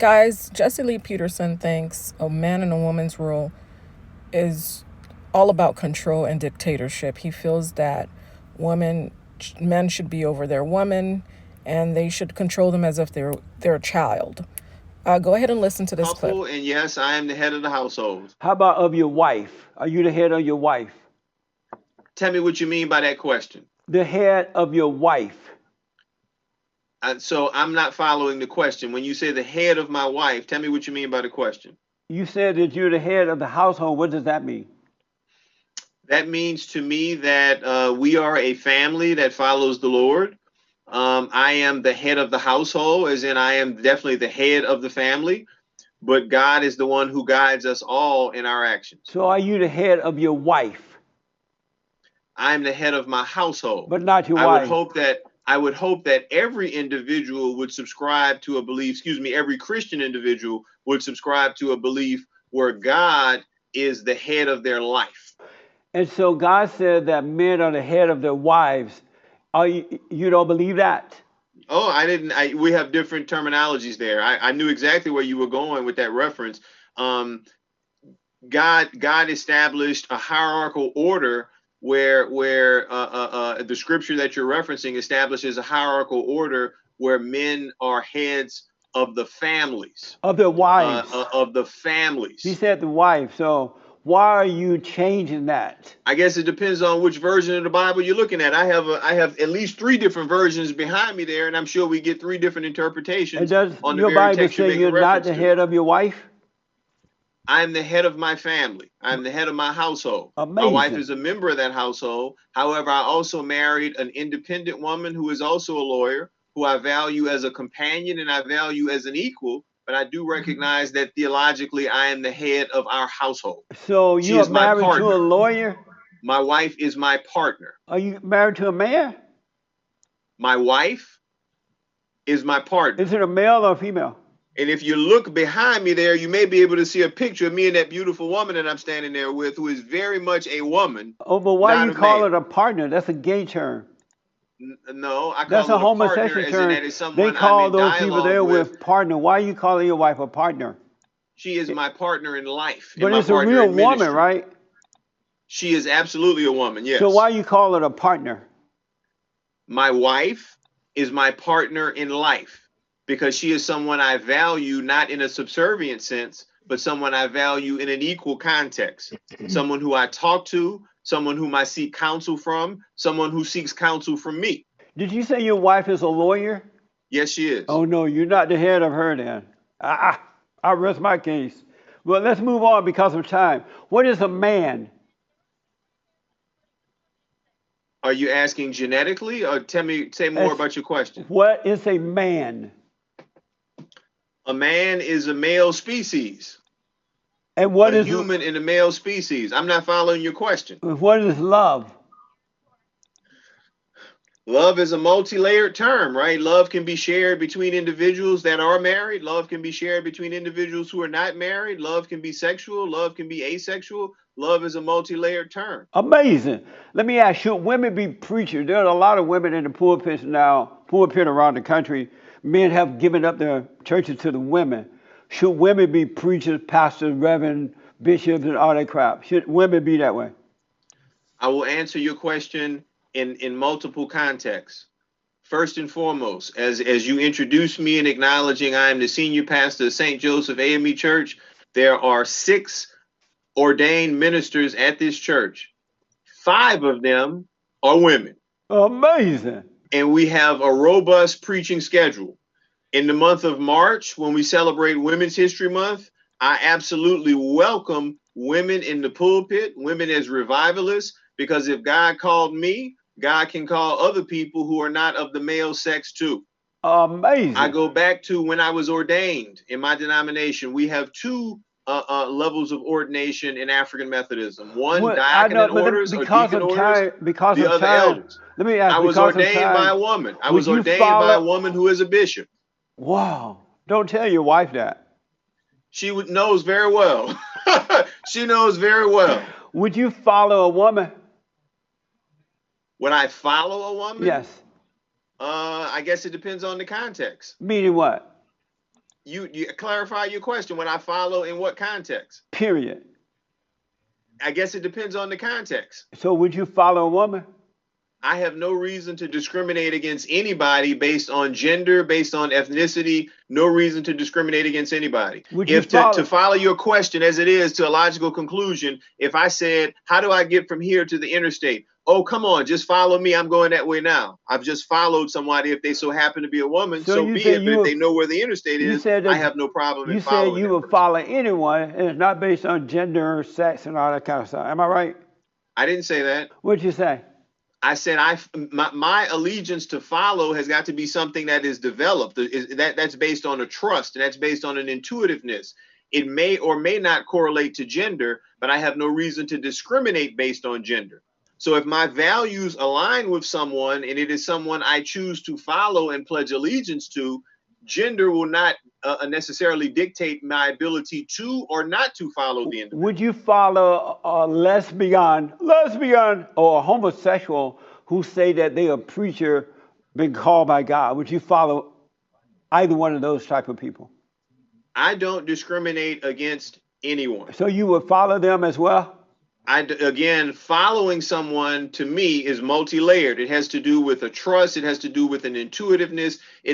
Guys, Jesse Lee Peterson thinks a man and a woman's role is all about control and dictatorship. He feels that women, men should be over their women, and they should control them as if they're a child. Go ahead and listen to this clip. Lawful, and yes, I am the head of the household. How about of your wife? Are you the head of your wife? Tell me what you mean by that question. The head of your wife. So I'm not following the question. When you say the head of my wife, tell me what you mean by the question. You said that you're the head of the household. What does that mean? That means to me that we are a family that follows the Lord. I am the head of the household, as in I am definitely the head of the family, but God is the one who guides us all in our actions. So are you the head of your wife? I'm the head of my household. But not your I wife. I would hope that every individual would subscribe to a belief, every Christian individual would subscribe to a belief where God is the head of their life. And so God said that men are the head of their wives. You don't believe that? Oh, I didn't. We have different terminologies there. I knew exactly where you were going with that reference. God established a hierarchical order where the scripture that you're referencing establishes a hierarchical order where men are heads of the families. Of their wives. Of the families. He said the wife. So why are you changing that? I guess it depends on which version of the Bible you're looking at. I have at least 3 different versions behind me there, and I'm sure we get 3 different interpretations. And does on the your very Bible text say you're not the head of your wife? I'm the head of my family. I'm the head of my household. Amazing. My wife is a member of that household. However, I also married an independent woman who is also a lawyer, who I value as a companion and I value as an equal. But I do recognize that theologically, I am the head of our household. So you are married to a lawyer? My wife is my partner. Are you married to a man? My wife is my partner. Is it a male or a female? And if you look behind me there, you may be able to see a picture of me and that beautiful woman that I'm standing there with, who is very much a woman. Oh, but why you call it a partner? That's a gay term. No, I call That's it a homosexual term. They call those people there with partner. Why are you calling your wife a partner? She is my partner in life. But it's a real woman, right? She is absolutely a woman, yes. So why you call it a partner? My wife is my partner in life because she is someone I value, not in a subservient sense, but someone I value in an equal context. Someone who I talk to, someone whom I seek counsel from, someone who seeks counsel from me. Did you say your wife is a lawyer? Yes, she is. Oh, no, you're not the head of her then. I rest my case. Well, let's move on because of time. What is a man? Are you asking genetically, or say more about your question? What is a man? A man is a male species. And what is a human in the male species? I'm not following your question. What is love? Love is a multi-layered term, right? Love can be shared between individuals that are married. Love can be shared between individuals who are not married. Love can be sexual. Love can be asexual. Love is a multi-layered term. Amazing. Let me ask, should women be preachers? There are a lot of women in the pulpit now, pulpit around the country. Men have given up their churches to the women. Should women be preachers, pastors, reverend, bishops, and all that crap? Should women be that way? I will answer your question in multiple contexts. First and foremost, as you introduced me in acknowledging I am the senior pastor of St. Joseph AME Church, there are 6 ordained ministers at this church. 5 of them are women. Amazing. And we have a robust preaching schedule. In the month of March, when we celebrate Women's History Month, I absolutely welcome women in the pulpit, women as revivalists, because if God called me, God can call other people who are not of the male sex too. Amazing. I go back to when I was ordained in my denomination. We have 2 levels of ordination in African Methodism. One, diaconate orders or deacon orders, the other elders. Let me ask, I was ordained by a woman. I was ordained by a woman who is a bishop. Wow. Don't tell your wife that. She knows very well. She knows very well. Would you follow a woman? Would I follow a woman? Yes. I guess it depends on the context. Meaning what? You clarify your question. When I follow, in what context? Period. I guess it depends on the context. So would you follow a woman? I have no reason to discriminate against anybody based on gender, based on ethnicity. No reason to discriminate against anybody. Would you If to follow? follow your question as it is to a logical conclusion, if I said, how do I get from here to the interstate? Oh, come on, just follow me. I'm going that way now. I've just followed somebody. If they so happen to be a woman, So so you be said it. But you if would, they know where the interstate you is, said I that have no problem in you said following you that would person. follow anyone, and it's not based on gender or sex and all that kind of stuff. Am I right? I didn't say that. What'd you say? I said my allegiance to follow has got to be something that is developed. That's based on a trust, and that's based on an intuitiveness. It may or may not correlate to gender, but I have no reason to discriminate based on gender. So if my values align with someone and it is someone I choose to follow and pledge allegiance to, gender will not necessarily dictate my ability to or not to follow the individual. Would you follow a lesbian, or a homosexual who say that they a preacher been called by God? Would you follow either one of those type of people? I don't discriminate against anyone. So you would follow them as well? Again, following someone to me is multi-layered. It has to do with a trust. It has to do with an intuitiveness. It